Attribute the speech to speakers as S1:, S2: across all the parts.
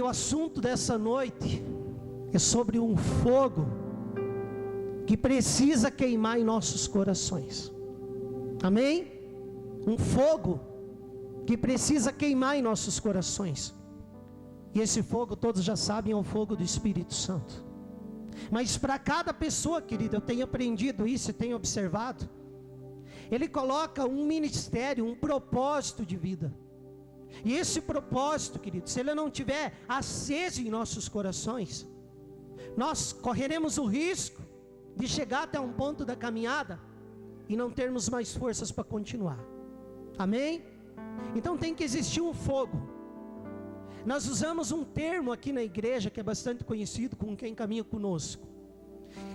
S1: o assunto dessa noite é sobre um fogo que precisa queimar em nossos corações. Amém? Um fogo que precisa queimar em nossos corações. E esse fogo, todos já sabem, é o fogo do Espírito Santo. Mas para cada pessoa, querido, eu tenho aprendido isso e tenho observado. Ele coloca um ministério, um propósito de vida. E esse propósito, querido, se ele não tiver aceso em nossos corações, nós correremos o risco de chegar até um ponto da caminhada e não termos mais forças para continuar. Amém? Então tem que existir um fogo. Nós usamos um termo aqui na igreja que é bastante conhecido com quem caminha conosco.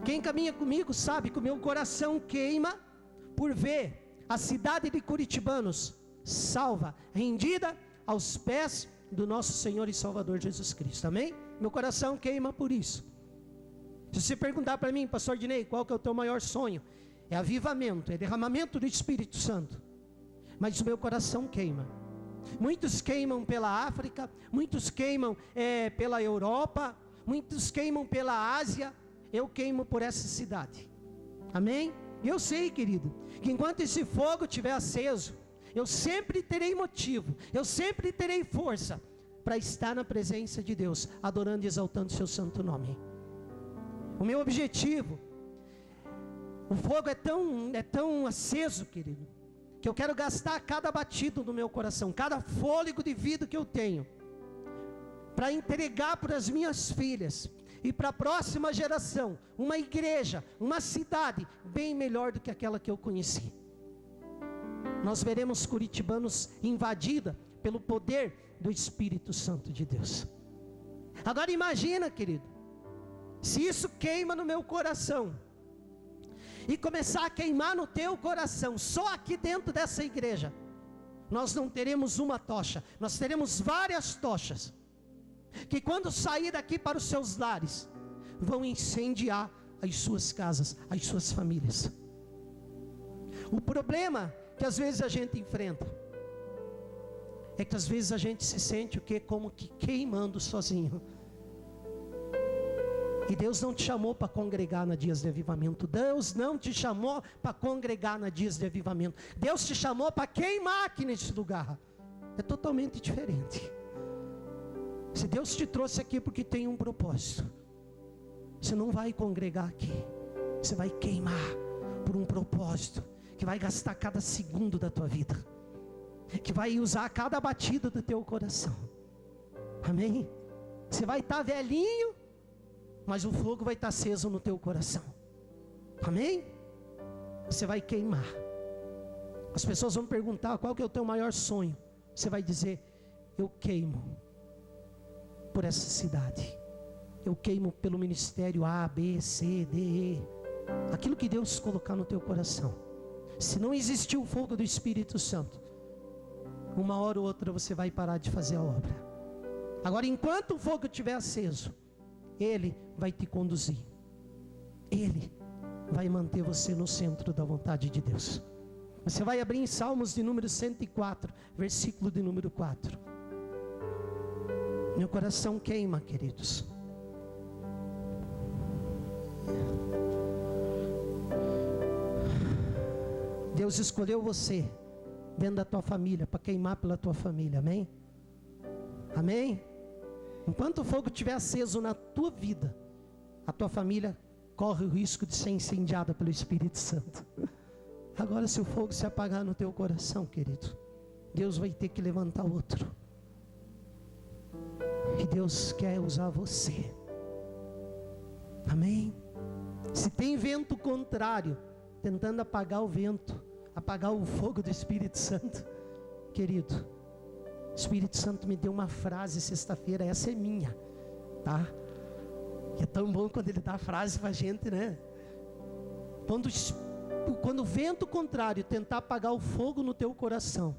S1: Quem caminha comigo sabe que o meu coração queima por ver a cidade de Curitibanos salva, rendida aos pés do nosso Senhor e Salvador Jesus Cristo. Amém? Meu coração queima por isso. Se você perguntar para mim, pastor Dinei, qual que é o teu maior sonho? É avivamento, é derramamento do Espírito Santo. Mas o meu coração queima. Muitos queimam pela África, muitos queimam pela Europa, muitos queimam pela Ásia. Eu queimo por essa cidade. Amém? E eu sei, querido, que enquanto esse fogo estiver aceso, eu sempre terei motivo, eu sempre terei força para estar na presença de Deus, adorando e exaltando o seu santo nome. O meu objetivo, o fogo é tão aceso, querido, que eu quero gastar cada batido do meu coração, cada fôlego de vida que eu tenho, para entregar para as minhas filhas e para a próxima geração, uma igreja, uma cidade bem melhor do que aquela que eu conheci. Nós veremos Curitibanos invadida pelo poder do Espírito Santo de Deus. Agora imagina, querido, se isso queima no meu coração e começar a queimar no teu coração, só aqui dentro dessa igreja, nós não teremos uma tocha, nós teremos várias tochas, que quando sair daqui para os seus lares, vão incendiar as suas casas, as suas famílias. O problema que às vezes a gente enfrenta é que às vezes a gente se sente o quê? Como que queimando sozinho. E Deus não te chamou para congregar na dias de avivamento. Deus não te chamou para congregar na dias de avivamento. Deus te chamou para queimar aqui nesse lugar. É totalmente diferente. Se Deus te trouxe aqui porque tem um propósito, você não vai congregar aqui, você vai queimar por um propósito que vai gastar cada segundo da tua vida, que vai usar cada batida do teu coração. Amém? Você vai estar velhinho, mas o fogo vai estar aceso no teu coração. Amém? Você vai queimar. As pessoas vão perguntar qual que é o teu maior sonho. Você vai dizer: eu queimo por essa cidade, eu queimo pelo ministério A, B, C, D, E, aquilo que Deus colocar no teu coração. Se não existir o fogo do Espírito Santo, uma hora ou outra você vai parar de fazer a obra. Agora, enquanto o fogo estiver aceso, Ele vai te conduzir, Ele vai manter você no centro da vontade de Deus. Você vai abrir em Salmos de número 104, versículo de número 4. Meu coração queima, queridos. Deus escolheu você dentro da tua família para queimar pela tua família, amém? Amém? Enquanto o fogo estiver aceso na tua vida, a tua família corre o risco de ser incendiada pelo Espírito Santo. Agora, se o fogo se apagar no teu coração, querido, Deus vai ter que levantar outro. E Deus quer usar você. Amém? Se tem vento contrário tentando apagar o vento, apagar o fogo do Espírito Santo, querido, o Espírito Santo me deu uma frase sexta-feira, essa é minha, tá? E é tão bom quando Ele dá a frase pra gente, né? Quando o vento contrário tentar apagar o fogo no teu coração,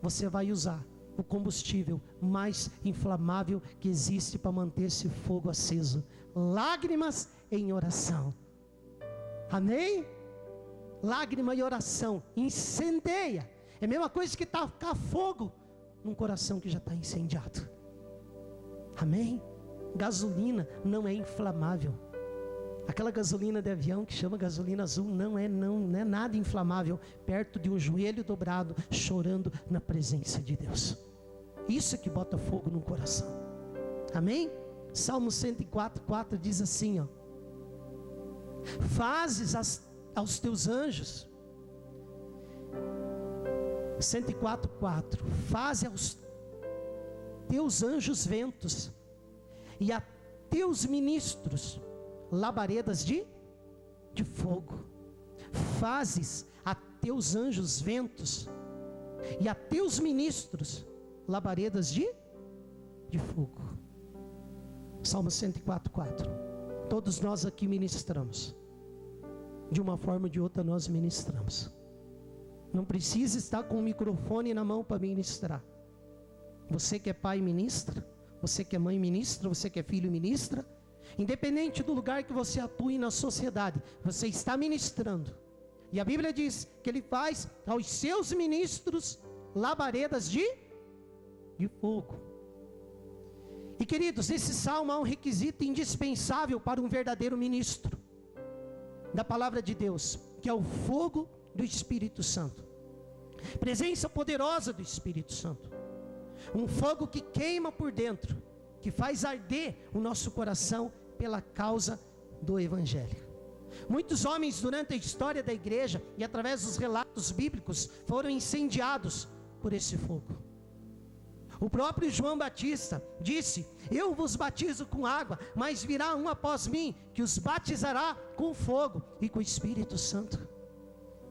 S1: você vai usar o combustível mais inflamável que existe para manter esse fogo aceso: lágrimas em oração. Amém? Lágrima e oração incendeia. É a mesma coisa que tacar fogo num coração que já está incendiado. Amém? Gasolina não é inflamável. Aquela gasolina de avião que chama gasolina azul não é nada inflamável perto de um joelho dobrado, chorando na presença de Deus. Isso é que bota fogo no coração. Amém? Salmo 104:4 diz assim, ó: fazes aos teus anjos, 104:4, faze aos teus anjos ventos, e a teus ministros labaredas de fogo. Fazes a teus anjos ventos, e a teus ministros labaredas de fogo. Salmo 104:4. Todos nós aqui ministramos. De uma forma ou de outra nós ministramos. Não precisa estar com o microfone na mão para ministrar. Você que é pai ministra, você que é mãe ministra, você que é filho ministra. Independente do lugar que você atue na sociedade, você está ministrando. E a Bíblia diz que Ele faz aos seus ministros labaredas de fogo. E queridos, esse salmo é um requisito indispensável para um verdadeiro ministro da palavra de Deus, que é o fogo do Espírito Santo. Presença poderosa do Espírito Santo. Um fogo que queima por dentro, que faz arder o nosso coração pela causa do Evangelho. Muitos homens durante a história da igreja e através dos relatos bíblicos foram incendiados por esse fogo. O próprio João Batista disse: eu vos batizo com água, mas virá um após mim que os batizará com fogo e com o Espírito Santo.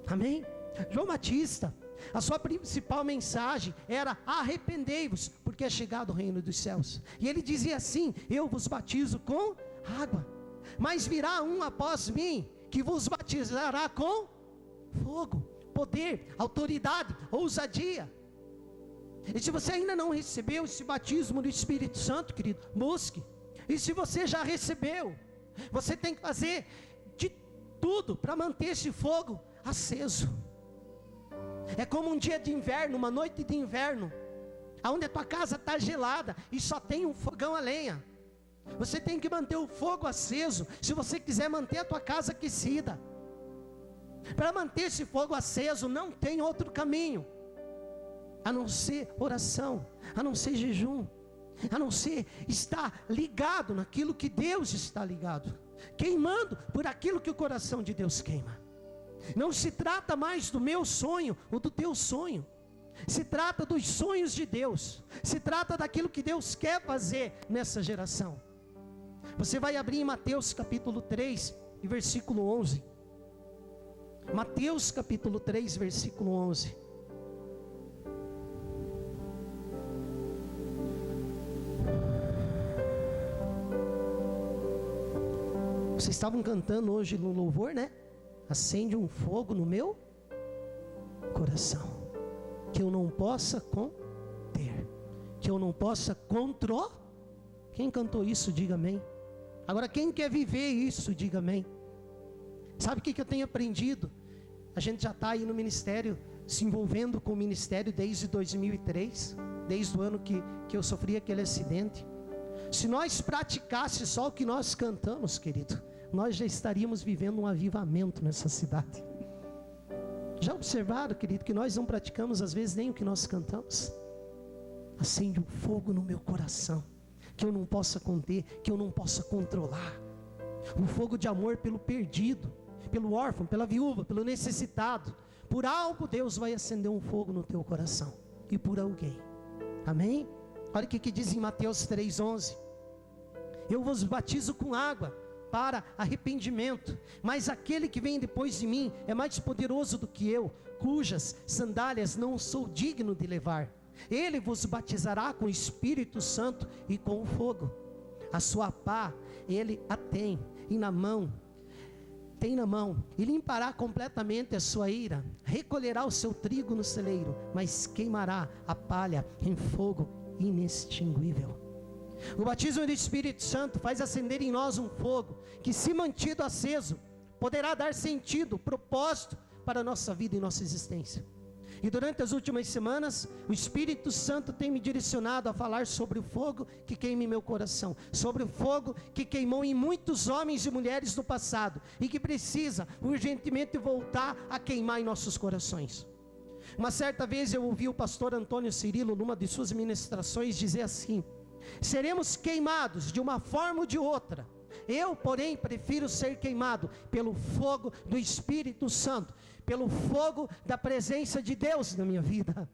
S1: Amém? João Batista, a sua principal mensagem era: arrependei-vos, porque é chegado o reino dos céus. E ele dizia assim: eu vos batizo com água, mas virá um após mim que vos batizará com fogo, poder, autoridade, ousadia. E se você ainda não recebeu esse batismo do Espírito Santo, querido, busque. E se você já recebeu, você tem que fazer de tudo para manter esse fogo aceso. É como um dia de inverno, uma noite de inverno, onde a tua casa está gelada e só tem um fogão a lenha. Você tem que manter o fogo aceso, se você quiser manter a tua casa aquecida. Para manter esse fogo aceso, não tem outro caminho, a não ser oração, a não ser jejum, a não ser estar ligado naquilo que Deus está ligado, queimando por aquilo que o coração de Deus queima. Não se trata mais do meu sonho ou do teu sonho, se trata dos sonhos de Deus, se trata daquilo que Deus quer fazer nessa geração. Você vai abrir em Mateus capítulo 3 e versículo 11. Mateus capítulo 3, versículo 11. Vocês estavam cantando hoje no louvor, né? Acende um fogo no meu coração, que eu não possa conter, que eu não possa controlar. Quem cantou isso, diga amém. Agora quem quer viver isso, diga amém. Sabe o que eu tenho aprendido? A gente já está aí no ministério, se envolvendo com o ministério desde 2003, desde o ano que eu sofri aquele acidente. Se nós praticássemos só o que nós cantamos, querido, nós já estaríamos vivendo um avivamento nessa cidade. Já observaram, querido, que nós não praticamos às vezes nem o que nós cantamos? Acende um fogo no meu coração, que eu não possa conter, que eu não possa controlar. Um fogo de amor pelo perdido, pelo órfão, pela viúva, pelo necessitado. Por algo Deus vai acender um fogo no teu coração, e por alguém. Amém? Olha o que diz em Mateus 3,11. Eu vos batizo com água para arrependimento, mas aquele que vem depois de mim é mais poderoso do que eu, cujas sandálias não sou digno de levar. Ele vos batizará com o Espírito Santo e com fogo. A sua pá ele a tem na mão, e limpará completamente a sua ira, recolherá o seu trigo no celeiro, mas queimará a palha em fogo inextinguível. O batismo do Espírito Santo faz acender em nós um fogo que, se mantido aceso, poderá dar sentido, propósito para a nossa vida e nossa existência. E durante as últimas semanas, o Espírito Santo tem me direcionado a falar sobre o fogo que queima em meu coração, sobre o fogo que queimou em muitos homens e mulheres do passado, e que precisa urgentemente voltar a queimar em nossos corações. Uma certa vez eu ouvi o pastor Antônio Cirilo, numa de suas ministrações, dizer assim: seremos queimados de uma forma ou de outra. Eu, porém, prefiro ser queimado pelo fogo do Espírito Santo, pelo fogo da presença de Deus na minha vida.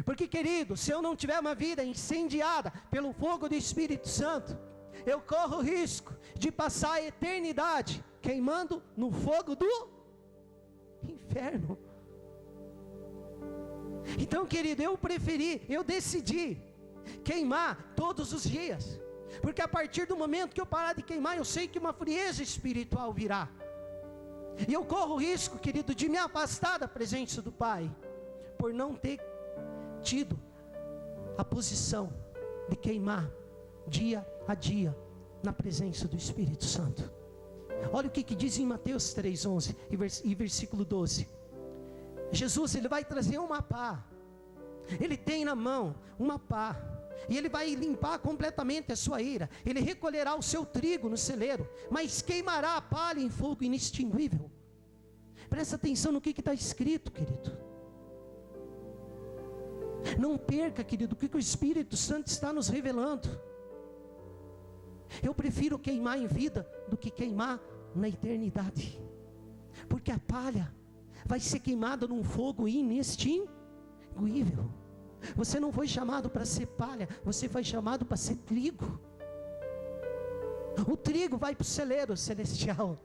S1: Porque, querido, se eu não tiver uma vida incendiada pelo fogo do Espírito Santo, eu corro o risco de passar a eternidade queimando no fogo do inferno. Então, querido, eu decidi queimar todos os dias. Porque a partir do momento que eu parar de queimar, eu sei que uma frieza espiritual virá. E eu corro o risco, querido, de me afastar da presença do Pai, por não ter tido a posição de queimar dia a dia na presença do Espírito Santo. Olha o que diz em Mateus 3:11 e versículo 12. Jesus, ele vai trazer uma pá. Ele tem na mão uma pá, e ele vai limpar completamente a sua ira. Ele recolherá o seu trigo no celeiro, mas queimará a palha em fogo inextinguível. Presta atenção no que está escrito, querido. Não perca, querido, o que o Espírito Santo está nos revelando. Eu prefiro queimar em vida do que queimar na eternidade, porque a palha vai ser queimada num fogo inextinguível. Você não foi chamado para ser palha, você foi chamado para ser trigo. O trigo vai para o celeiro celestial,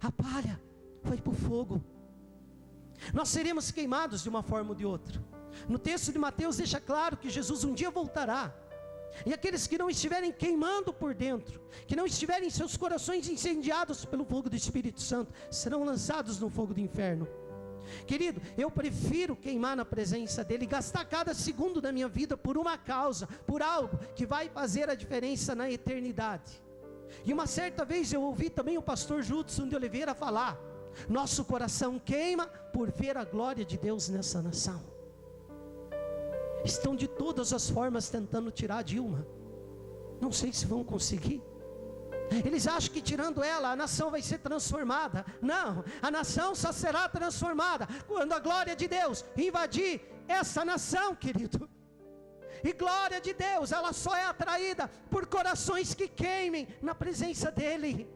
S1: a palha vai para o fogo. Nós seremos queimados de uma forma ou de outra. No texto de Mateus deixa claro que Jesus um dia voltará, e aqueles que não estiverem queimando por dentro, que não estiverem seus corações incendiados pelo fogo do Espírito Santo, serão lançados no fogo do inferno. Querido, eu prefiro queimar na presença dEle, gastar cada segundo da minha vida por uma causa, por algo que vai fazer a diferença na eternidade. E uma certa vez eu ouvi também o pastor Judson de Oliveira falar: nosso coração queima por ver a glória de Deus nessa nação. Estão de todas as formas tentando tirar a Dilma, não sei se vão conseguir. Eles acham que tirando ela, a nação vai ser transformada. Não, a nação só será transformada quando a glória de Deus invadir essa nação, querido. E glória de Deus, ela só é atraída por corações que queimem na presença dEle.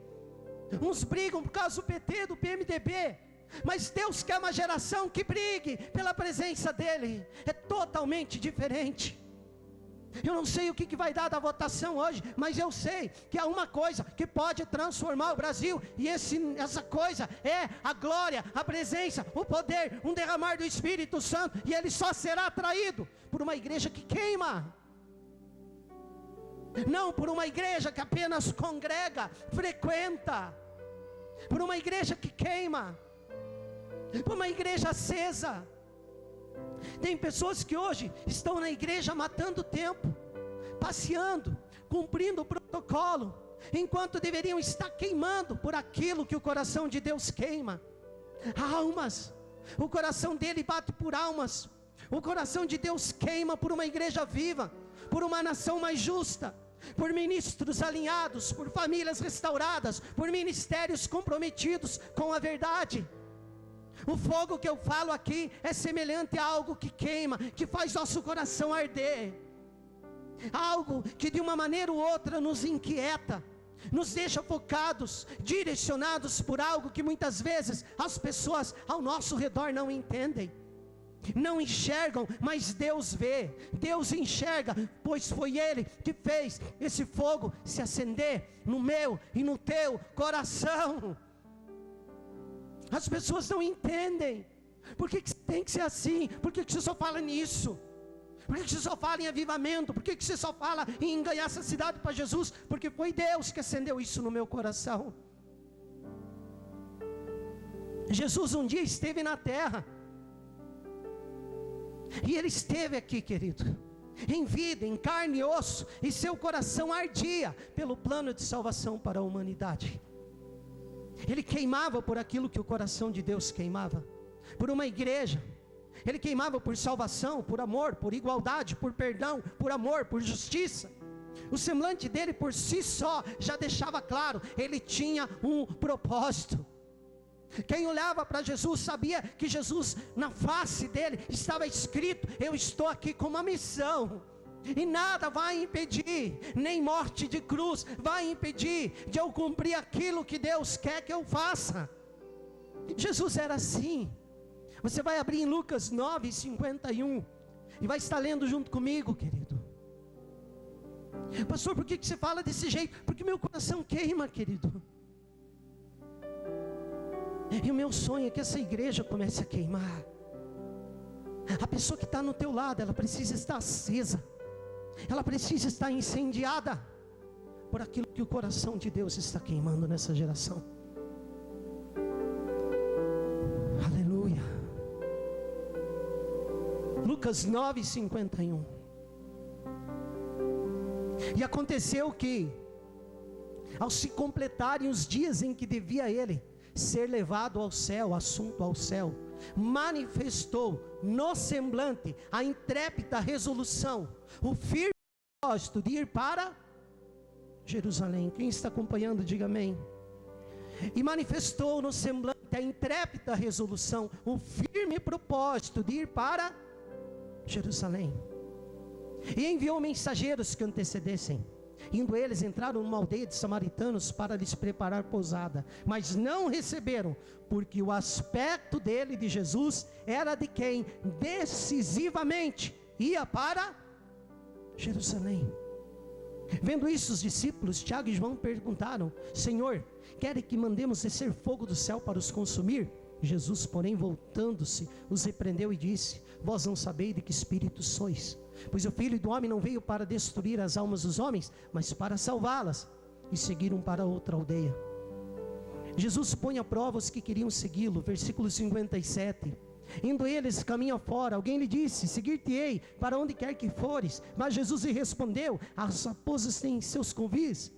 S1: Uns brigam por causa do PT, do PMDB, mas Deus quer uma geração que brigue pela presença dEle. É totalmente diferente. Eu não sei o que vai dar da votação hoje, mas eu sei que há uma coisa que pode transformar o Brasil, e essa coisa é a glória, a presença, o poder, um derramar do Espírito Santo, e ele só será atraído por uma igreja que queima, não por uma igreja que apenas congrega, frequenta, por uma igreja que queima, por uma igreja acesa. Tem pessoas que hoje estão na igreja matando tempo, passeando, cumprindo o protocolo, enquanto deveriam estar queimando por aquilo que o coração de Deus queima. Almas, o coração dele bate por almas. O coração de Deus queima por uma igreja viva, por uma nação mais justa, por ministros alinhados, por famílias restauradas, por ministérios comprometidos com a verdade. O fogo que eu falo aqui é semelhante a algo que queima, que faz nosso coração arder, algo que de uma maneira ou outra nos inquieta, nos deixa focados, direcionados por algo que muitas vezes as pessoas ao nosso redor não entendem, não enxergam, mas Deus vê, Deus enxerga, pois foi Ele que fez esse fogo se acender no meu e no teu coração. As pessoas não entendem. Por que tem que ser assim? Por que você só fala nisso? Por que você só fala em avivamento? Por que você só fala em ganhar essa cidade para Jesus? Porque foi Deus que acendeu isso no meu coração. Jesus um dia esteve na terra, e Ele esteve aqui, querido, em vida, em carne e osso, e seu coração ardia pelo plano de salvação para a humanidade. Ele queimava por aquilo que o coração de Deus queimava, por uma igreja Ele queimava por salvação, por amor, por igualdade, por perdão, por amor, por justiça. O semblante dele por si só já deixava claro, ele tinha um propósito. Quem olhava para Jesus sabia que Jesus, na face dele, estava escrito: eu estou aqui com uma missão. E nada vai impedir, nem morte de cruz vai impedir de eu cumprir aquilo que Deus quer que eu faça. Jesus era assim. Você vai abrir em Lucas 9:51 e vai estar lendo junto comigo, querido. Pastor, por que você fala desse jeito? Porque meu coração queima, querido. E o meu sonho é que essa igreja comece a queimar. A pessoa que está no teu lado, ela precisa estar acesa, ela precisa estar incendiada por aquilo que o coração de Deus está queimando nessa geração. Aleluia. Lucas 9:51. E aconteceu que, ao se completarem os dias em que devia ele ser levado ao céu, assunto ao céu, manifestou no semblante a intrépida resolução, o firme propósito de ir para Jerusalém. Quem está acompanhando, diga amém. E manifestou no semblante a intrépida resolução, o firme propósito de ir para Jerusalém. E enviou mensageiros que antecedessem. Indo eles, entraram numa aldeia de samaritanos para lhes preparar pousada, mas não receberam, porque o aspecto dele, de Jesus, era de quem decisivamente ia para Jerusalém. Vendo isso, os discípulos Tiago e João perguntaram: Senhor, quer que mandemos descer fogo do céu para os consumir? Jesus, porém, voltando-se, os repreendeu e disse: vós não sabeis de que espírito sois, pois o Filho do Homem não veio para destruir as almas dos homens, mas para salvá-las. E seguiram para outra aldeia. Jesus põe à prova os que queriam segui-lo. Versículo 57. Indo eles caminho afora, alguém lhe disse: seguir-te-ei para onde quer que fores. Mas Jesus lhe respondeu: as raposas têm seus covis,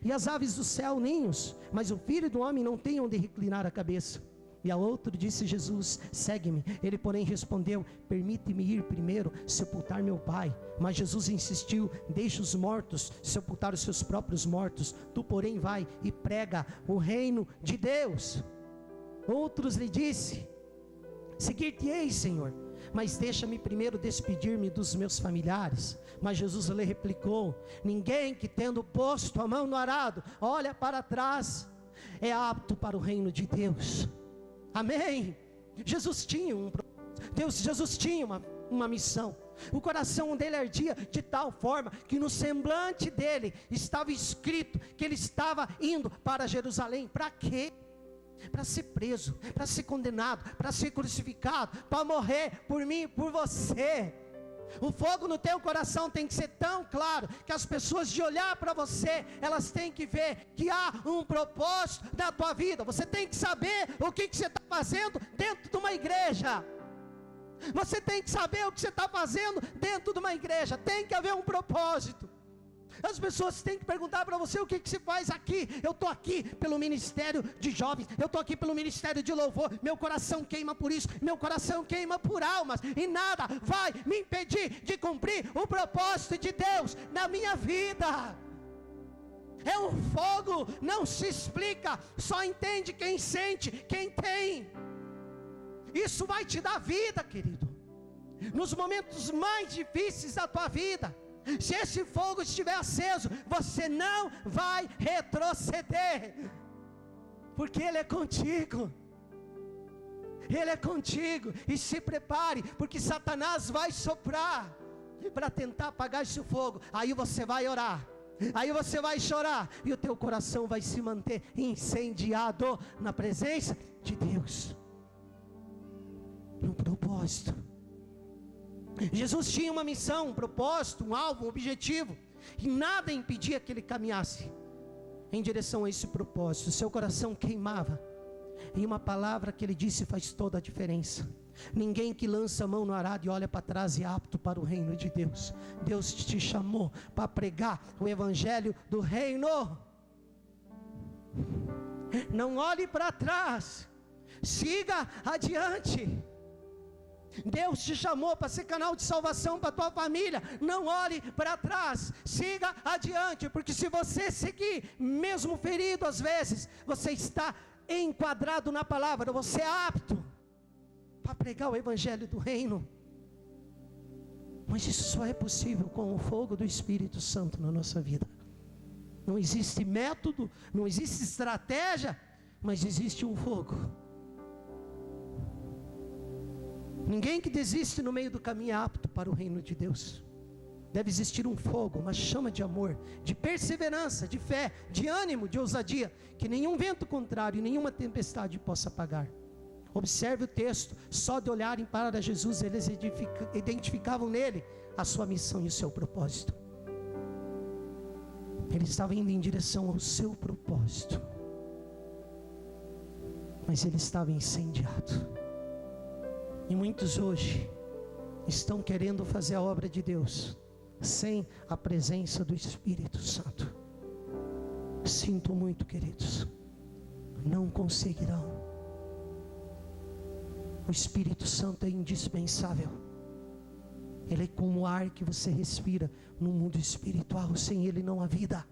S1: e as aves do céu ninhos, mas o Filho do Homem não tem onde reclinar a cabeça. E a outro disse Jesus: segue-me. Ele, porém, respondeu: permite-me ir primeiro sepultar meu pai. Mas Jesus insistiu: deixa os mortos sepultar os seus próprios mortos. Tu, porém, vai e prega o reino de Deus. Outros lhe disse: seguir-te-ei, Senhor, mas deixa-me primeiro despedir-me dos meus familiares. Mas Jesus lhe replicou: ninguém que, tendo posto a mão no arado, olha para trás, é apto para o reino de Deus. Amém. Jesus tinha Jesus tinha uma missão. O coração dele ardia de tal forma que no semblante dele estava escrito que ele estava indo para Jerusalém. Para quê? Para ser preso, para ser condenado, para ser crucificado, para morrer por mim e por você. O fogo no teu coração tem que ser tão claro que as pessoas, de olhar para você, elas têm que ver que há um propósito na tua vida. Você tem que saber o que você está fazendo dentro de uma igreja. Você tem que saber o que você está fazendo dentro de uma igreja. Tem que haver um propósito. As pessoas têm que perguntar para você: o que você faz aqui? Eu estou aqui pelo ministério de jovens, eu estou aqui pelo ministério de louvor. Meu coração queima por isso, meu coração queima por almas, e nada vai me impedir de cumprir o propósito de Deus na minha vida. É um fogo, não se explica, só entende quem sente, quem tem. Isso vai te dar vida, querido, nos momentos mais difíceis da tua vida. Se esse fogo estiver aceso, você não vai retroceder, porque Ele é contigo. Ele é contigo. E se prepare, porque Satanás vai soprar para tentar apagar esse fogo. Aí você vai orar, aí você vai chorar, e o teu coração vai se manter incendiado na presença de Deus, no propósito. Jesus tinha uma missão, um propósito, um alvo, um objetivo, e nada impedia que ele caminhasse em direção a esse propósito. Seu coração queimava, e uma palavra que ele disse faz toda a diferença: ninguém que lança a mão no arado e olha para trás é apto para o reino de Deus. Deus te chamou para pregar o evangelho do reino. Não olhe para trás, siga adiante. Deus te chamou para ser canal de salvação para a tua família. Não olhe para trás, siga adiante, porque se você seguir, mesmo ferido às vezes, você está enquadrado na palavra, você é apto para pregar o evangelho do reino. Mas isso só é possível com o fogo do Espírito Santo na nossa vida. Não existe método, não existe estratégia, mas existe um fogo. Ninguém que desiste no meio do caminho é apto para o reino de Deus. Deve existir um fogo, uma chama de amor, de perseverança, de fé, de ânimo, de ousadia, que nenhum vento contrário, nenhuma tempestade possa apagar. Observe o texto, só de olharem para Jesus, eles identificavam nele a sua missão e o seu propósito. Ele estava indo em direção ao seu propósito, mas ele estava incendiado. E muitos hoje estão querendo fazer a obra de Deus sem a presença do Espírito Santo. Sinto muito, queridos, não conseguirão. O Espírito Santo é indispensável. Ele é como o ar que você respira no mundo espiritual. Sem ele não há vida.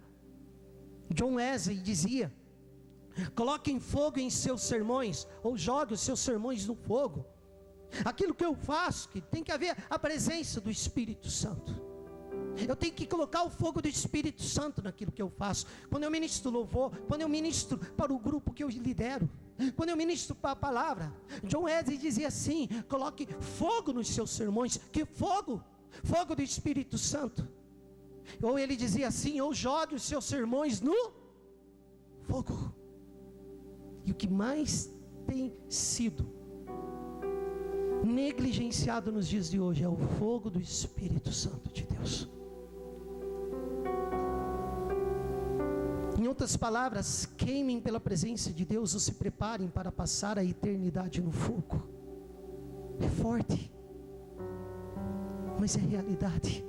S1: John Wesley dizia: coloquem fogo em seus sermões, ou jogue os seus sermões no fogo. Aquilo que eu faço, que tem que haver a presença do Espírito Santo. Eu tenho que colocar o fogo do Espírito Santo naquilo que eu faço. Quando eu ministro louvor, quando eu ministro para o grupo que eu lidero, quando eu ministro para a palavra, John Wesley dizia assim: coloque fogo nos seus sermões. Que fogo? Fogo do Espírito Santo. Ou ele dizia assim: ou jogue os seus sermões no fogo. E o que mais tem sido negligenciado nos dias de hoje é o fogo do Espírito Santo de Deus. Em outras palavras, queimem pela presença de Deus ou se preparem para passar a eternidade no fogo. É forte, mas é realidade.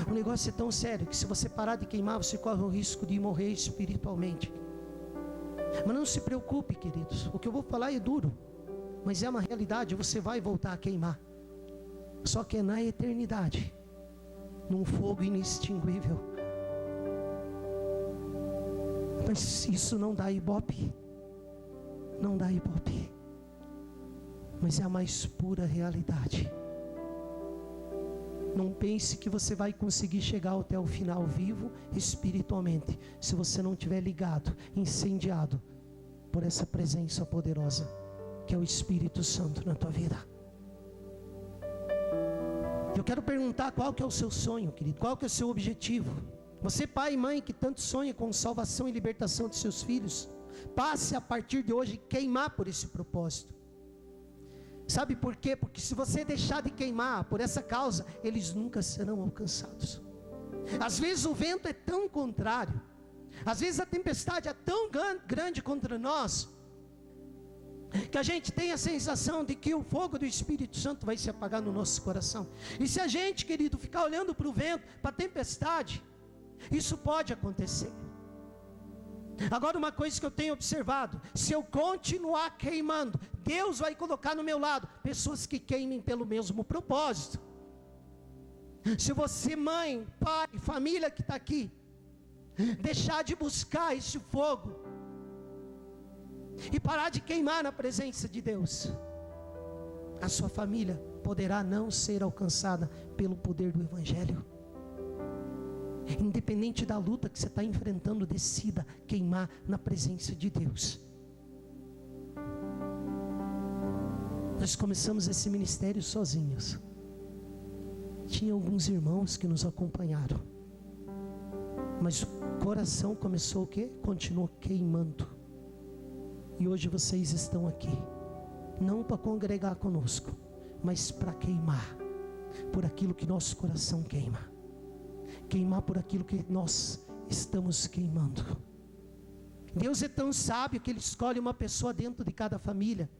S1: O negócio é tão sério que se você parar de queimar, você corre o risco de morrer espiritualmente. Mas não se preocupe, queridos, o que eu vou falar é duro, mas é uma realidade. Você vai voltar a queimar, só que é na eternidade, num fogo inextinguível. Mas isso não dá ibope, não dá ibope, mas é a mais pura realidade. Não pense que você vai conseguir chegar até o final vivo espiritualmente, se você não estiver ligado, incendiado por essa presença poderosa que é o Espírito Santo na tua vida. Eu quero perguntar: qual que é o seu sonho, querido? Qual que é o seu objetivo? Você, pai e mãe, que tanto sonha com salvação e libertação de seus filhos, passe a partir de hoje queimar por esse propósito. Sabe por quê? Porque se você deixar de queimar por essa causa, eles nunca serão alcançados. Às vezes o vento é tão contrário, às vezes a tempestade é tão grande contra nós, que a gente tem a sensação de que o fogo do Espírito Santo vai se apagar no nosso coração. E se a gente, querido, ficar olhando para o vento, para a tempestade, isso pode acontecer. Agora, uma coisa que eu tenho observado: se eu continuar queimando, Deus vai colocar no meu lado pessoas que queimem pelo mesmo propósito. Se você, mãe, pai, família que está aqui, deixar de buscar esse fogo e parar de queimar na presença de Deus, a sua família poderá não ser alcançada pelo poder do Evangelho. Independente da luta que você está enfrentando, decida queimar na presença de Deus. Nós começamos esse ministério sozinhos. Tinha alguns irmãos que nos acompanharam, mas o coração começou o quê? Continuou queimando. E hoje vocês estão aqui, não para congregar conosco, mas para queimar por aquilo que nosso coração queima, queimar por aquilo que nós estamos queimando. Deus é tão sábio que Ele escolhe uma pessoa dentro de cada família,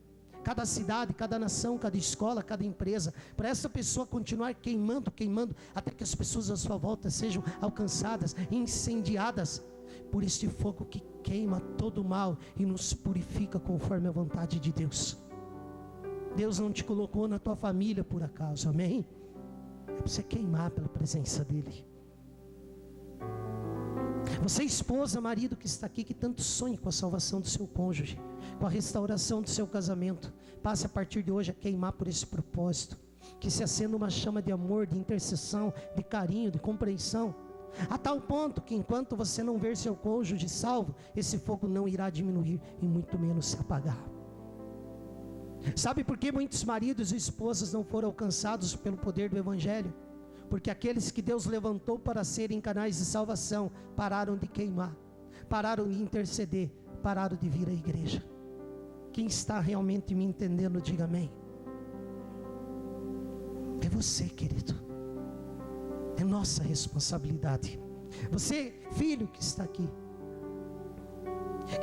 S1: cada cidade, cada nação, cada escola, cada empresa, para essa pessoa continuar queimando, até que as pessoas à sua volta sejam alcançadas, incendiadas por este fogo que queima todo o mal e nos purifica conforme a vontade de Deus. Deus não te colocou na tua família por acaso, amém? É para você queimar pela presença dEle. Você esposa, marido que está aqui, que tanto sonha com a salvação do seu cônjuge, com a restauração do seu casamento, passe a partir de hoje a queimar por esse propósito, que se acenda uma chama de amor, de intercessão, de carinho, de compreensão, a tal ponto que enquanto você não ver seu cônjuge salvo, esse fogo não irá diminuir e muito menos se apagar. Sabe por que muitos maridos e esposas não foram alcançados pelo poder do Evangelho? Porque aqueles que Deus levantou para serem canais de salvação pararam de queimar, pararam de interceder, pararam de vir à igreja. Quem está realmente me entendendo, diga amém. É você, querido. É nossa responsabilidade. Você, filho que está aqui,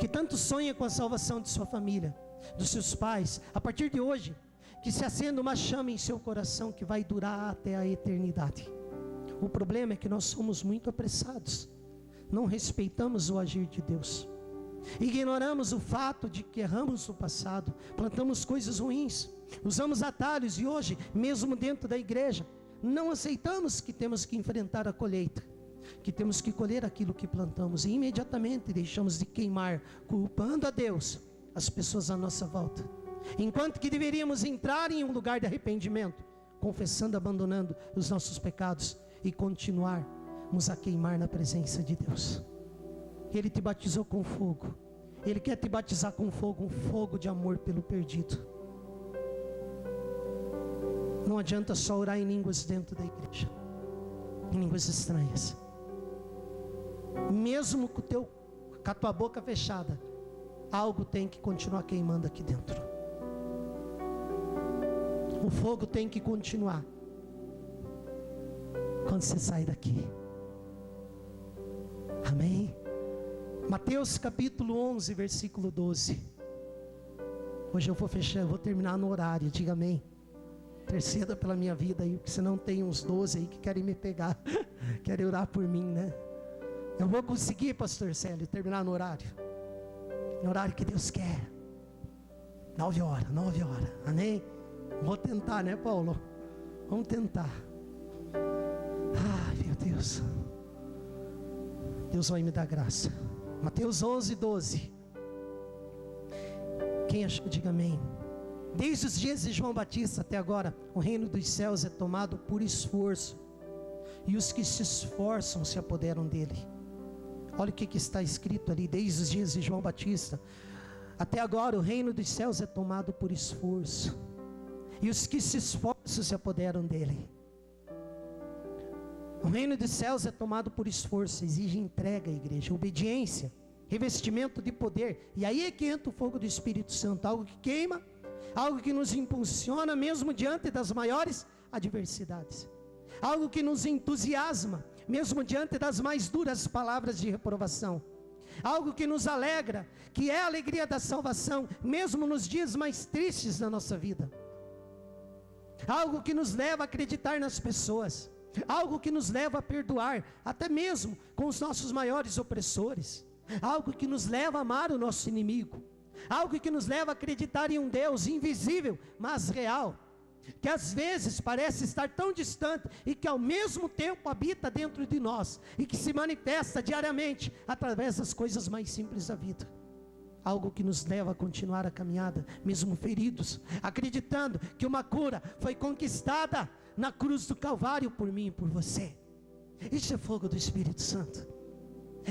S1: que tanto sonha com a salvação de sua família, dos seus pais, a partir de hoje, que se acenda uma chama em seu coração que vai durar até a eternidade. O problema é que nós somos muito apressados, não respeitamos o agir de Deus, ignoramos o fato de que erramos no passado, plantamos coisas ruins, usamos atalhos e hoje, mesmo dentro da igreja, não aceitamos que temos que enfrentar a colheita, que temos que colher aquilo que plantamos, e imediatamente deixamos de queimar, culpando a Deus, as pessoas à nossa volta, enquanto que deveríamos entrar em um lugar de arrependimento, confessando, abandonando os nossos pecados e continuarmos a queimar na presença de Deus. Ele te batizou com fogo, Ele quer te batizar com fogo, um fogo de amor pelo perdido. Não adianta só orar em línguas dentro da igreja, em línguas estranhas, mesmo com a tua boca fechada, algo tem que continuar queimando aqui dentro. O fogo tem que continuar quando você sai daqui. Amém? Mateus capítulo 11, versículo 12. Hoje eu vou fechar, eu vou terminar no horário, diga amém. Interceda pela minha vida aí, porque senão tem uns 12 aí que querem me pegar, querem orar por mim, né? Eu vou conseguir, pastor Célio, terminar no horário. No horário que Deus quer. 9 horas, amém? Vou tentar, né, Paulo? Vamos tentar. Ai, meu Deus. Deus vai me dar graça. Mateus 11, 12. Quem achou, diga amém. Desde os dias de João Batista até agora, o reino dos céus é tomado por esforço, e os que se esforçam se apoderam dele. Olha o que está escrito ali, desde os dias de João Batista até agora, o reino dos céus é tomado por esforço, e os que se esforçam se apoderam dele. O reino dos céus é tomado por esforço, exige entrega à igreja, obediência, revestimento de poder, e aí é que entra o fogo do Espírito Santo, algo que queima, algo que nos impulsiona mesmo diante das maiores adversidades, algo que nos entusiasma mesmo diante das mais duras palavras de reprovação, algo que nos alegra, que é a alegria da salvação, mesmo nos dias mais tristes da nossa vida, algo que nos leva a acreditar nas pessoas, algo que nos leva a perdoar, até mesmo com os nossos maiores opressores, algo que nos leva a amar o nosso inimigo, algo que nos leva a acreditar em um Deus invisível, mas real, que às vezes parece estar tão distante e que ao mesmo tempo habita dentro de nós e que se manifesta diariamente através das coisas mais simples da vida. Algo que nos leva a continuar a caminhada, mesmo feridos, acreditando que uma cura foi conquistada na cruz do Calvário por mim e por você. Isso é fogo do Espírito Santo.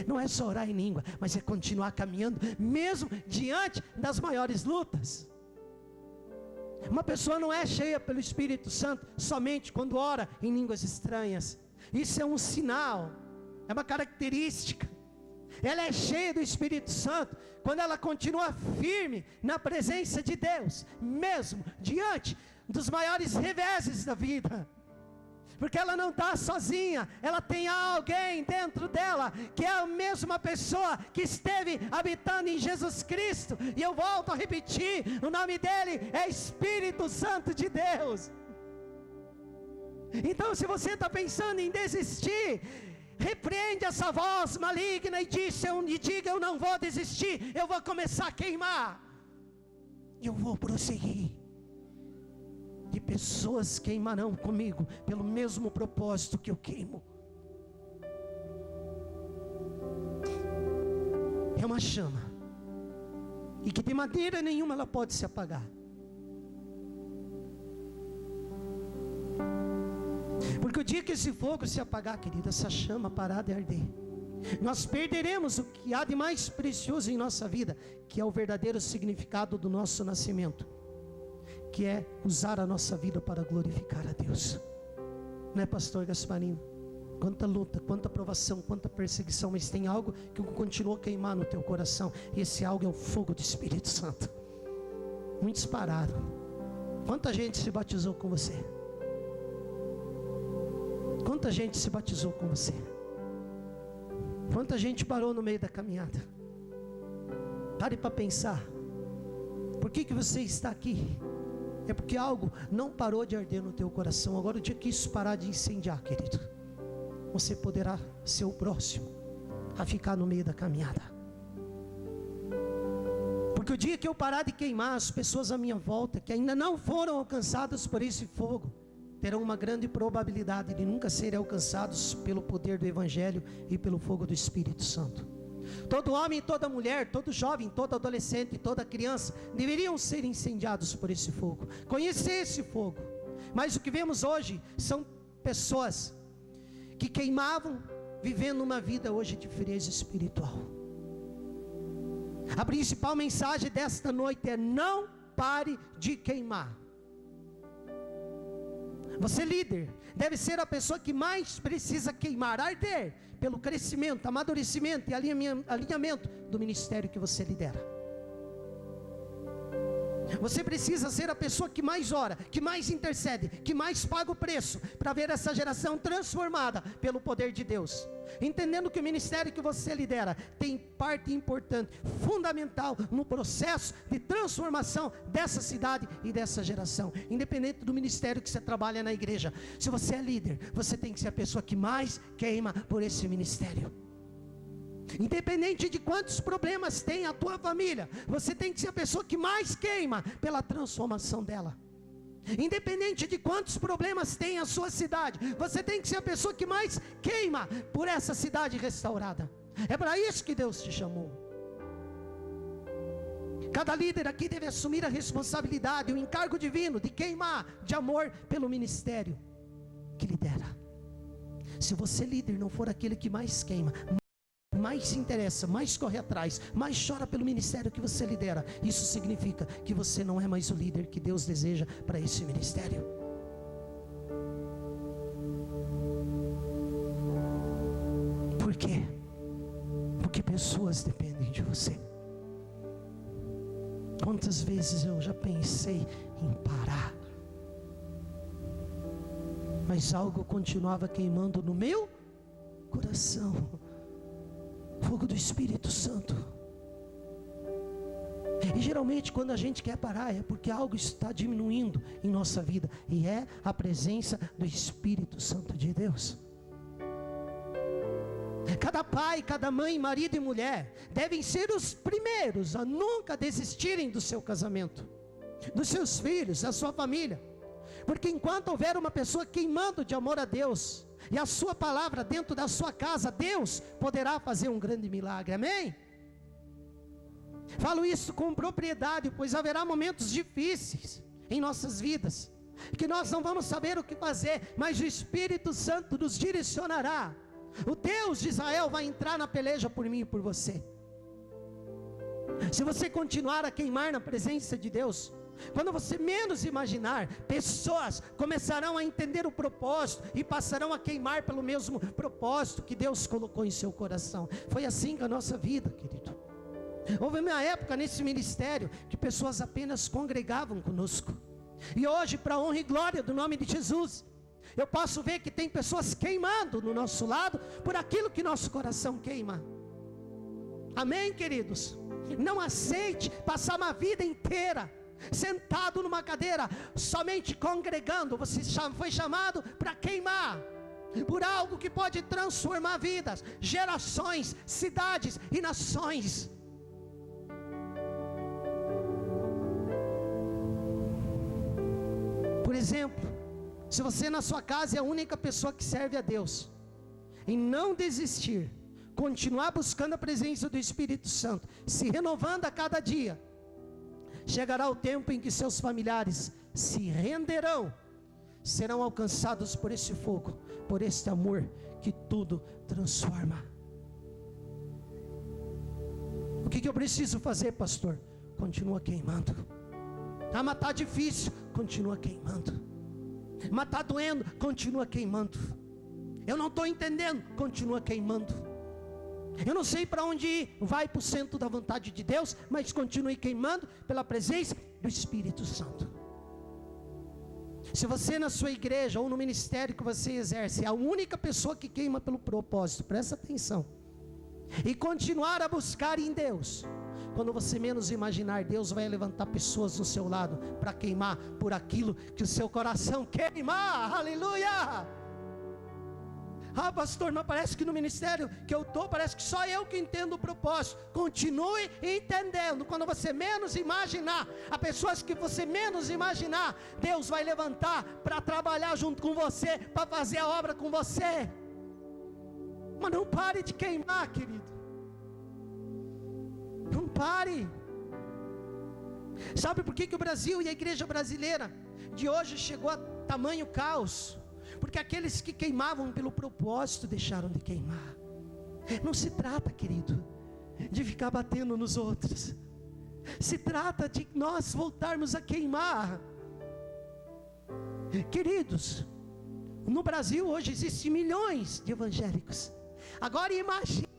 S1: Não é só orar em língua, mas é continuar caminhando mesmo diante das maiores lutas. Uma pessoa não é cheia pelo Espírito Santo somente quando ora em línguas estranhas. Isso é um sinal, é uma característica. Ela é cheia do Espírito Santo quando ela continua firme na presença de Deus, mesmo diante dos maiores reveses da vida. Porque ela não está sozinha, ela tem alguém dentro dela, que é a mesma pessoa que esteve habitando em Jesus Cristo. E eu volto a repetir, o nome dele é Espírito Santo de Deus. Então, se você está pensando em desistir, repreende essa voz maligna e diga: eu não vou desistir, eu vou começar a queimar, eu vou prosseguir. de pessoas queimarão comigo pelo mesmo propósito que eu queimo. É uma chama, e que de maneira nenhuma ela pode se apagar. Porque o dia que esse fogo se apagar, querido, essa chama parar de arder, nós perderemos o que há de mais precioso em nossa vida, que é o verdadeiro significado do nosso nascimento, que é usar a nossa vida para glorificar a Deus. Não é, pastor Gasparino? Quanta luta, quanta provação, quanta perseguição, mas tem algo que continua a queimar no teu coração, e esse algo é o fogo do Espírito Santo. Muitos pararam. Quanta gente se batizou com você? Quanta gente se batizou com você? Quanta gente parou no meio da caminhada? Pare para pensar. Por que você está aqui? É porque algo não parou de arder no teu coração. Agora o dia que isso parar de incendiar, querido, você poderá ser o próximo a ficar no meio da caminhada. Porque o dia que eu parar de queimar, as pessoas à minha volta, que ainda não foram alcançadas por esse fogo, terão uma grande probabilidade de nunca serem alcançados pelo poder do Evangelho e pelo fogo do Espírito Santo. Todo homem, toda mulher, todo jovem, todo adolescente, toda criança deveriam ser incendiados por esse fogo, conhecer esse fogo. Mas o que vemos hoje são pessoas que queimavam, vivendo uma vida hoje de frieza espiritual. A principal mensagem desta noite é: não pare de queimar. Você, líder, deve ser a pessoa que mais precisa queimar, arder pelo crescimento, amadurecimento e alinhamento do ministério que você lidera. Você precisa ser a pessoa que mais ora, que mais intercede, que mais paga o preço para ver essa geração transformada pelo poder de Deus. Entendendo que o ministério que você lidera tem parte importante, fundamental no processo de transformação dessa cidade e dessa geração. Independente do ministério que você trabalha na igreja, se você é líder, você tem que ser a pessoa que mais queima por esse ministério. Independente de quantos problemas tem a tua família, você tem que ser a pessoa que mais queima pela transformação dela. Independente de quantos problemas tem a sua cidade, você tem que ser a pessoa que mais queima por essa cidade restaurada. É para isso que Deus te chamou. Cada líder aqui deve assumir a responsabilidade, o encargo divino de queimar de amor pelo ministério que lidera. Se você, líder, não for aquele que mais queima, mais se interessa, mais corre atrás, mais chora pelo ministério que você lidera, isso significa que você não é mais o líder que Deus deseja para esse ministério. Por quê? Porque pessoas dependem de você. Quantas vezes eu já pensei em parar, mas algo continuava queimando no meu coração. Fogo do Espírito Santo. E geralmente quando a gente quer parar é porque algo está diminuindo em nossa vida, e é a presença do Espírito Santo de Deus. Cada pai, cada mãe, marido e mulher devem ser os primeiros a nunca desistirem do seu casamento, dos seus filhos, da sua família. Porque enquanto houver uma pessoa queimando de amor a Deus e a sua palavra dentro da sua casa, Deus poderá fazer um grande milagre, amém? Falo isso com propriedade, pois haverá momentos difíceis em nossas vidas, que nós não vamos saber o que fazer, mas o Espírito Santo nos direcionará. O Deus de Israel vai entrar na peleja por mim e por você. Se você continuar a queimar na presença de Deus, quando você menos imaginar, pessoas começarão a entender o propósito e passarão a queimar pelo mesmo propósito que Deus colocou em seu coração. Foi assim com a nossa vida, querido. Houve uma época nesse ministério que pessoas apenas congregavam conosco, e hoje, para a honra e glória do nome de Jesus, eu posso ver que tem pessoas queimando no nosso lado por aquilo que nosso coração queima. Amém, queridos? Não aceite passar uma vida inteira sentado numa cadeira, somente congregando. Você foi chamado para queimar por algo que pode transformar vidas, gerações, cidades e nações. Por Por exemplo, se você na sua casa é a única pessoa que serve a Deus, e não desistir, continuar buscando a presença do Espírito Santo, se renovando a cada dia, chegará o tempo em que seus familiares se renderão, serão alcançados por esse fogo, por este amor que tudo transforma. O que eu preciso fazer, pastor? Continua queimando. Ah, mas está difícil, continua queimando. Mas está doendo, continua queimando. Eu não estou entendendo, continua queimando. Eu não sei para onde ir, vai para o centro da vontade de Deus, mas continue queimando pela presença do Espírito Santo. Se você na sua igreja ou no ministério que você exerce é a única pessoa que queima pelo propósito, presta atenção, e continuar a buscar em Deus, quando você menos imaginar, Deus vai levantar pessoas do seu lado para queimar por aquilo que o seu coração queima. Aleluia! Ah, pastor, mas parece que no ministério que eu estou, parece que só eu que entendo o propósito. Continue entendendo. Quando você menos imaginar, as pessoas que você menos imaginar, Deus vai levantar para trabalhar junto com você, para fazer a obra com você. Mas não pare de queimar, querido. Não pare. Sabe por que o Brasil e a igreja brasileira de hoje chegou a tamanho caos? Porque aqueles que queimavam pelo propósito deixaram de queimar. Não se trata, querido, de ficar batendo nos outros. Se trata de nós voltarmos a queimar. Queridos, no Brasil hoje existem milhões de evangélicos. Agora imagina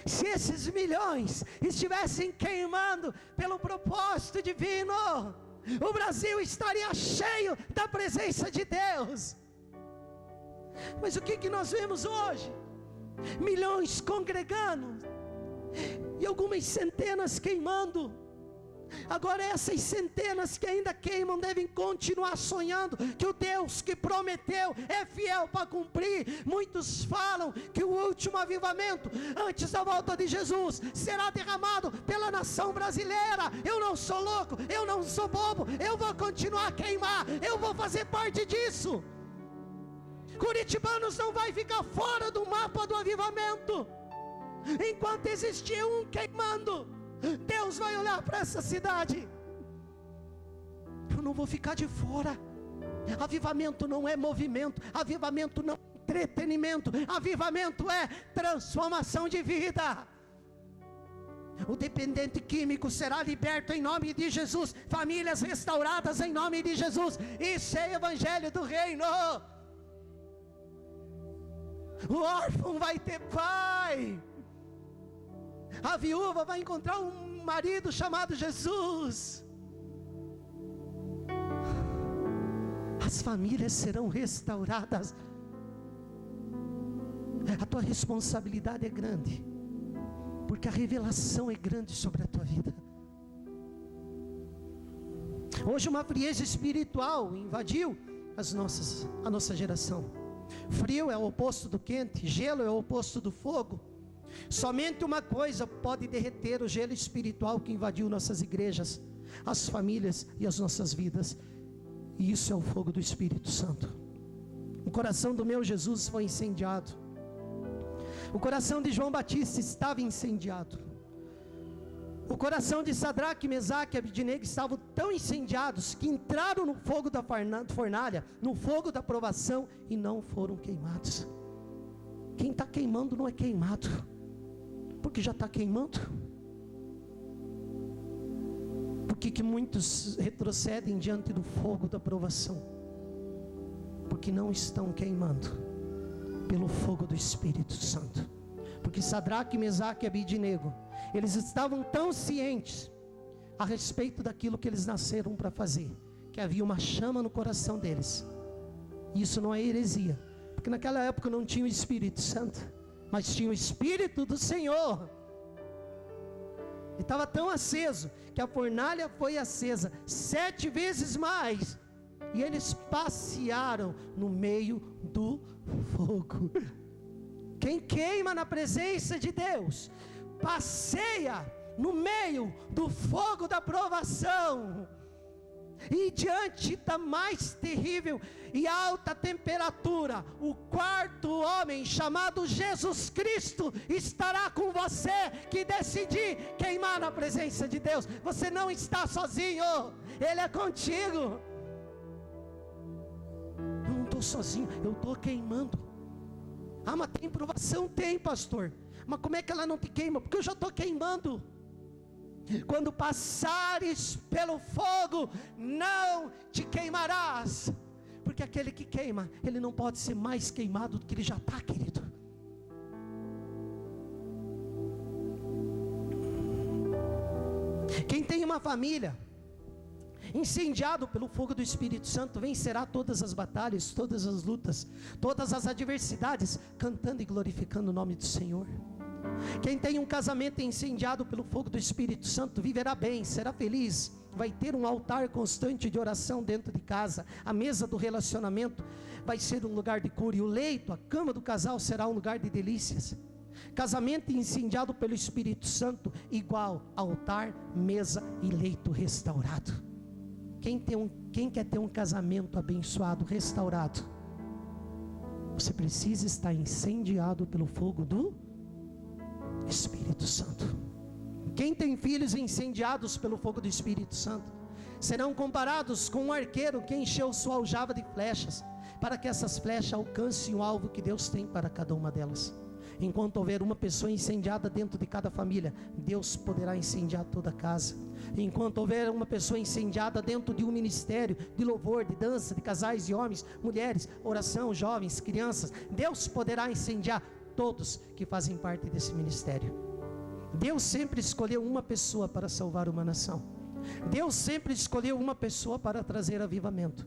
S1: se esses milhões estivessem queimando pelo propósito divino. O Brasil estaria cheio da presença de Deus. Mas o que nós vemos hoje? Milhões congregando e algumas centenas queimando. Agora essas centenas que ainda queimam devem continuar sonhando que o Deus que prometeu é fiel para cumprir. Muitos falam que o último avivamento antes da volta de Jesus será derramado pela nação brasileira. Eu não sou louco, eu não sou bobo, eu vou continuar a queimar, eu vou fazer parte disso. Curitibanos não vai ficar fora do mapa do avivamento. Enquanto existir um queimando, Deus vai olhar para essa cidade. Eu não vou ficar de fora. Avivamento não é movimento, avivamento não é entretenimento, avivamento é transformação de vida. O dependente químico será liberto em nome de Jesus, famílias restauradas em nome de Jesus. Isso é evangelho do reino. O órfão vai ter pai. A viúva vai encontrar um marido chamado Jesus. As famílias serão restauradas. A tua responsabilidade é grande, porque a revelação é grande sobre a tua vida. Hoje uma frieza espiritual invadiu a nossa geração. Frio é o oposto do quente, gelo é o oposto do fogo. Somente uma coisa pode derreter o gelo espiritual que invadiu nossas igrejas, as famílias e as nossas vidas, e isso é o fogo do Espírito Santo. O coração do meu Jesus foi incendiado. O coração de João Batista estava incendiado. O coração de Sadraque, Mesaque e Abidnego estavam tão incendiados que entraram no fogo da fornalha, no fogo da provação, e não foram queimados. Quem está queimando não é queimado, porque já está queimando. Por que muitos retrocedem diante do fogo da provação? Porque não estão queimando pelo fogo do Espírito Santo. Porque Sadraque, Mesaque e Abidnego, eles estavam tão cientes a respeito daquilo que eles nasceram para fazer, que havia uma chama no coração deles. Isso não é heresia, porque naquela época não tinha o Espírito Santo, mas tinha o Espírito do Senhor. E estava tão aceso que a fornalha foi acesa 7 vezes mais, e eles passearam no meio do fogo. Quem queima na presença de Deus passeia no meio do fogo da provação. E diante da mais terrível e alta temperatura, o quarto homem, chamado Jesus Cristo, estará com você que decidir queimar na presença de Deus. Você não está sozinho, Ele é contigo. Eu não estou sozinho, eu estou queimando. Ah, mas tem provação? Tem, pastor. Mas como é que ela não te queima? Porque eu já estou queimando. Quando passares pelo fogo, não te queimarás. Porque aquele que queima, ele não pode ser mais queimado do que ele já está, querido. Quem tem uma família incendiado pelo fogo do Espírito Santo, vencerá todas as batalhas, todas as lutas, todas as adversidades, cantando e glorificando o nome do Senhor. Quem tem um casamento incendiado pelo fogo do Espírito Santo, viverá bem, será feliz, vai ter um altar constante de oração dentro de casa. A mesa do relacionamento vai ser um lugar de cura, e o leito, a cama do casal será um lugar de delícias. Casamento incendiado pelo Espírito Santo, igual altar, mesa e leito restaurado. Quem quer ter um casamento abençoado, restaurado? Você precisa estar incendiado pelo fogo do Espírito Santo. Quem tem filhos incendiados pelo fogo do Espírito Santo, serão comparados com um arqueiro que encheu sua aljava de flechas, para que essas flechas alcancem o alvo que Deus tem para cada uma delas. Enquanto houver uma pessoa incendiada dentro de cada família, Deus poderá incendiar toda a casa. Enquanto houver uma pessoa incendiada dentro de um ministério de louvor, de dança, de casais e homens, mulheres, oração, jovens, crianças, Deus poderá incendiar todos que fazem parte desse ministério. Deus sempre escolheu uma pessoa para salvar uma nação. Deus sempre escolheu uma pessoa para trazer avivamento.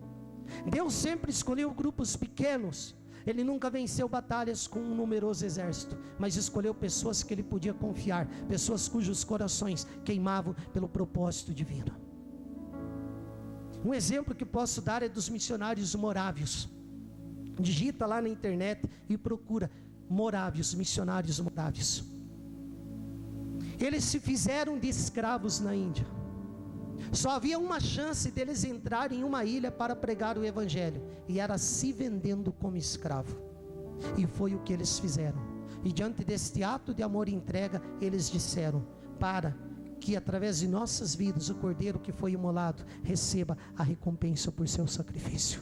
S1: Deus sempre escolheu grupos pequenos. Ele nunca venceu batalhas com um numeroso exército, mas escolheu pessoas que ele podia confiar, pessoas cujos corações queimavam pelo propósito divino. Um exemplo que posso dar é dos missionários morávios. Digita lá na internet e procura morávios, missionários morávios. Eles se fizeram de escravos na Índia. Só havia uma chance deles entrarem em uma ilha para pregar o evangelho, e era se vendendo como escravo. E foi o que eles fizeram. E diante deste ato de amor e entrega, eles disseram: para que através de nossas vidas o cordeiro que foi imolado receba a recompensa por seu sacrifício.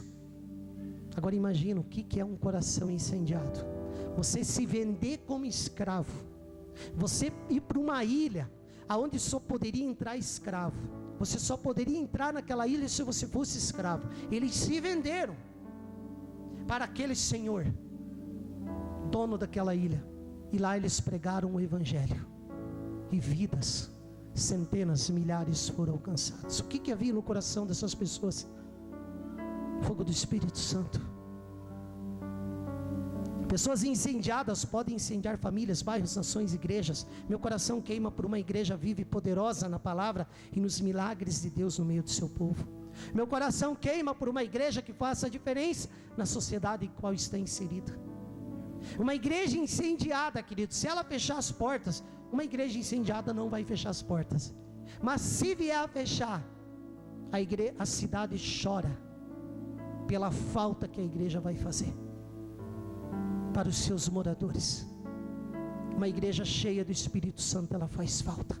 S1: Agora imagina o que é um coração incendiado. Você se vender como escravo, você ir para uma ilha aonde só poderia entrar escravo. Você só poderia entrar naquela ilha se você fosse escravo. Eles se venderam para aquele senhor, dono daquela ilha, e lá eles pregaram o evangelho, e vidas, centenas, milhares foram alcançadas. O que havia no coração dessas pessoas? Fogo do Espírito Santo. Pessoas incendiadas podem incendiar famílias, bairros, nações, igrejas. Meu coração queima por uma igreja viva e poderosa na palavra e nos milagres de Deus no meio do seu povo. Meu coração queima por uma igreja que faça a diferença na sociedade em qual está inserida. Uma igreja incendiada, querido, se ela fechar as portas, uma igreja incendiada não vai fechar as portas. Mas se vier a fechar, a cidade chora pela falta que a igreja vai fazer para os seus moradores. Uma igreja cheia do Espírito Santo, ela faz falta.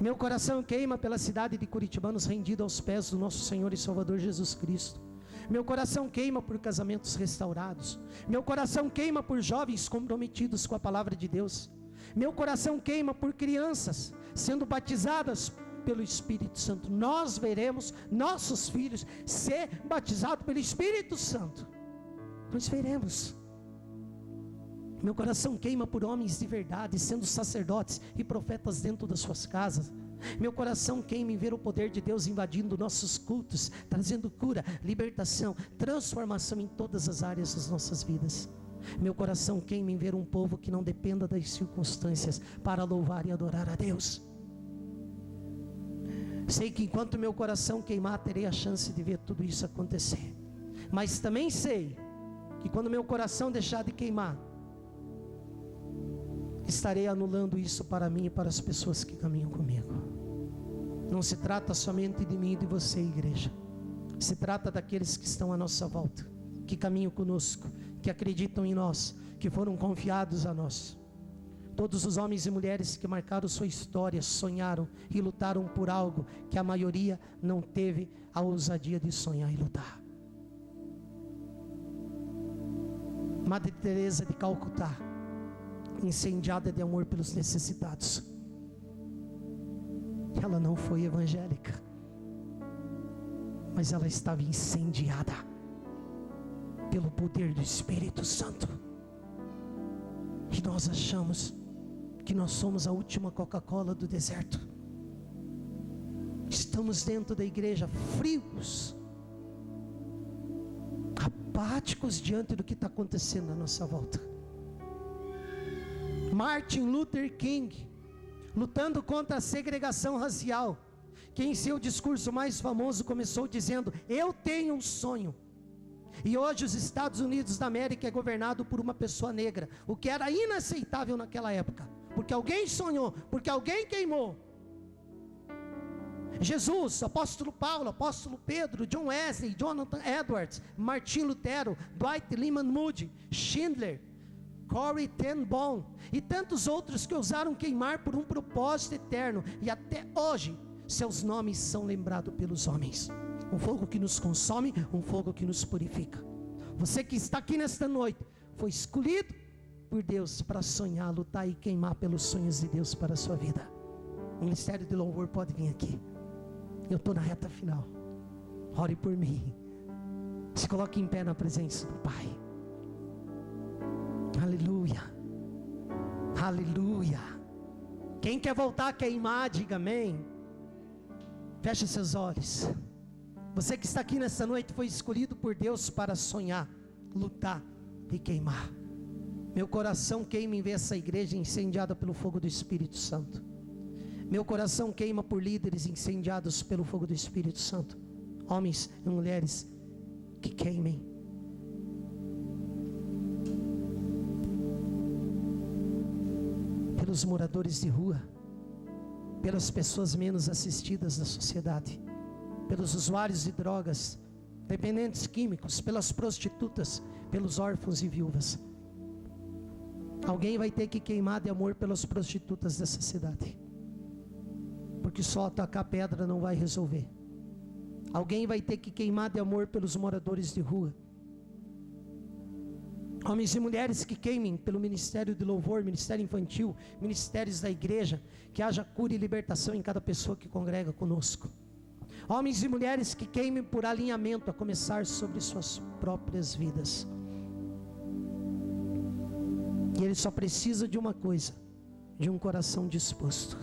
S1: Meu coração queima pela cidade de curitibanos rendidos aos pés do nosso Senhor e Salvador Jesus Cristo. Meu coração queima por casamentos restaurados. Meu coração queima por jovens comprometidos com a palavra de Deus. Meu coração queima por crianças sendo batizadas pelo Espírito Santo. Nós veremos nossos filhos ser batizados pelo Espírito Santo. Nós veremos. Meu coração queima por homens de verdade, sendo sacerdotes e profetas dentro das suas casas. Meu coração queima em ver o poder de Deus invadindo nossos cultos, trazendo cura, libertação, transformação em todas as áreas das nossas vidas. Meu coração queima em ver um povo que não dependa das circunstâncias para louvar e adorar a Deus. Sei que enquanto meu coração queimar, terei a chance de ver tudo isso acontecer. Mas também sei que quando meu coração deixar de queimar, estarei anulando isso para mim e para as pessoas que caminham comigo. Não se trata somente de mim e de você, igreja. Se trata daqueles que estão à nossa volta, que caminham conosco, que acreditam em nós, que foram confiados a nós. Todos os homens e mulheres que marcaram sua história sonharam e lutaram por algo que a maioria não teve a ousadia de sonhar e lutar. Madre Teresa de Calcutá, incendiada de amor pelos necessitados. Ela não foi evangélica, mas ela estava incendiada pelo poder do Espírito Santo. E nós achamos que nós somos a última Coca-Cola do deserto. Estamos dentro da igreja frios, apáticos diante do que está acontecendo à nossa volta. Martin Luther King, lutando contra a segregação racial, que em seu discurso mais famoso começou dizendo: eu tenho um sonho. E hoje os Estados Unidos da América é governado por uma pessoa negra, o que era inaceitável naquela época, porque alguém sonhou, porque alguém queimou. Jesus, apóstolo Paulo, apóstolo Pedro, John Wesley, Jonathan Edwards, Martin Lutero, Dwight Lyman Moody, Schindler, Corrie ten Boom e tantos outros que ousaram queimar por um propósito eterno, e até hoje seus nomes são lembrados pelos homens. Um fogo que nos consome, um fogo que nos purifica. Você que está aqui nesta noite foi escolhido por Deus para sonhar, lutar e queimar pelos sonhos de Deus para a sua vida. O ministério de louvor pode vir aqui. Eu estou na reta final. Ore por mim. Se coloque em pé na presença do Pai. Aleluia. Aleluia. Quem quer voltar a queimar, diga amém. Feche seus olhos. Você que está aqui nessa noite foi escolhido por Deus para sonhar, lutar e queimar. Meu coração queima em ver essa igreja incendiada pelo fogo do Espírito Santo. Meu coração queima por líderes incendiados pelo fogo do Espírito Santo. Homens e mulheres que queimem. Pelos moradores de rua, pelas pessoas menos assistidas da sociedade, pelos usuários de drogas, dependentes químicos, pelas prostitutas, pelos órfãos e viúvas. Alguém vai ter que queimar de amor pelas prostitutas dessa cidade, porque só atacar pedra não vai resolver. Alguém vai ter que queimar de amor pelos moradores de rua. Homens e mulheres que queimem pelo ministério de louvor, ministério infantil, ministérios da igreja, que haja cura e libertação em cada pessoa que congrega conosco. Homens e mulheres que queimem por alinhamento, a começar sobre suas próprias vidas. E ele só precisa de uma coisa: de um coração disposto.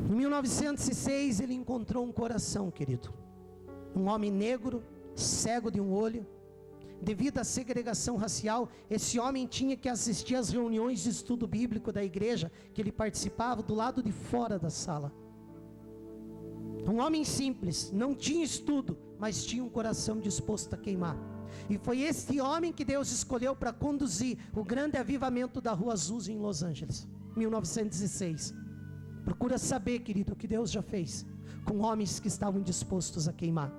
S1: Em 1906 ele encontrou um coração, querido. Um homem negro, cego de um olho. Devido à segregação racial, esse homem tinha que assistir às reuniões de estudo bíblico da igreja, que ele participava do lado de fora da sala. Um homem simples, não tinha estudo, mas tinha um coração disposto a queimar. E foi este homem que Deus escolheu para conduzir o grande avivamento da Rua Azusa em Los Angeles, 1906. Procura saber, querido, o que Deus já fez com homens que estavam dispostos a queimar.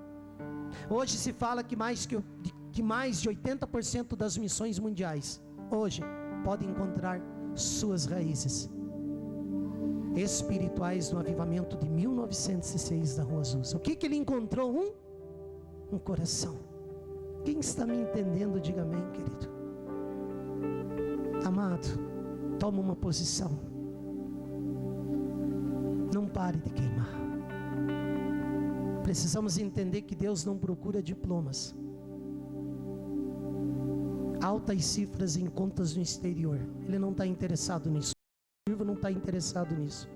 S1: Hoje se fala que mais de 80% das missões mundiais hoje podem encontrar suas raízes espirituais no avivamento de 1906 da Rua Azusa. O que ele encontrou? Um coração. Quem está me entendendo, diga amém, querido. Amado, toma uma posição. Não pare de queimar. Precisamos entender que Deus não procura diplomas, altas cifras em contas no exterior. Ele não está interessado nisso. O vivo não está interessado nisso.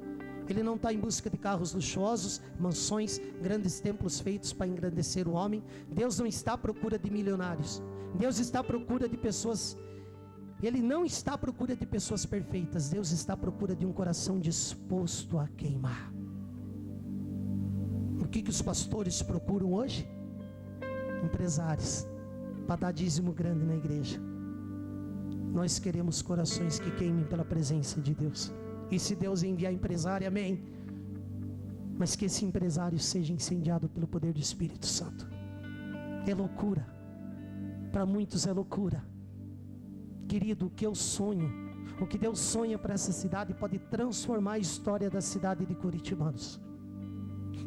S1: Ele não está em busca de carros luxuosos, mansões, grandes templos feitos para engrandecer o homem. Deus não está à procura de milionários. Deus está à procura de pessoas. Ele não está à procura de pessoas perfeitas. Deus está à procura de um coração disposto a queimar. O que os pastores procuram hoje? Empresários, para dar dízimo grande na igreja. Nós queremos corações que queimem pela presença de Deus. E se Deus enviar empresário, amém, mas que esse empresário seja incendiado pelo poder do Espírito Santo. É loucura, para muitos é loucura. Querido, o que eu sonho, o que Deus sonha para essa cidade pode transformar a história da cidade de Curitibanos.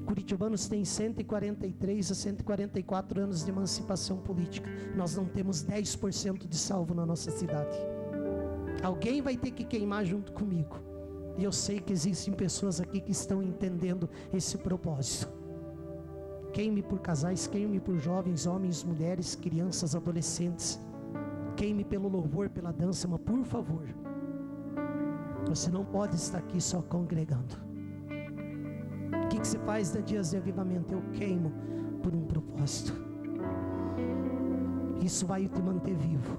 S1: Curitibanos tem 143 a 144 anos de emancipação política. Nós não temos 10% de salvo na nossa cidade. Alguém vai ter que queimar junto comigo. E eu sei que existem pessoas aqui que estão entendendo esse propósito. Queime por casais, queime por jovens, homens, mulheres, crianças, adolescentes. Queime pelo louvor, pela dança, mas por favor, você não pode estar aqui só congregando. O que você faz nos dias de avivamento? Eu queimo por um propósito. Isso vai te manter vivo.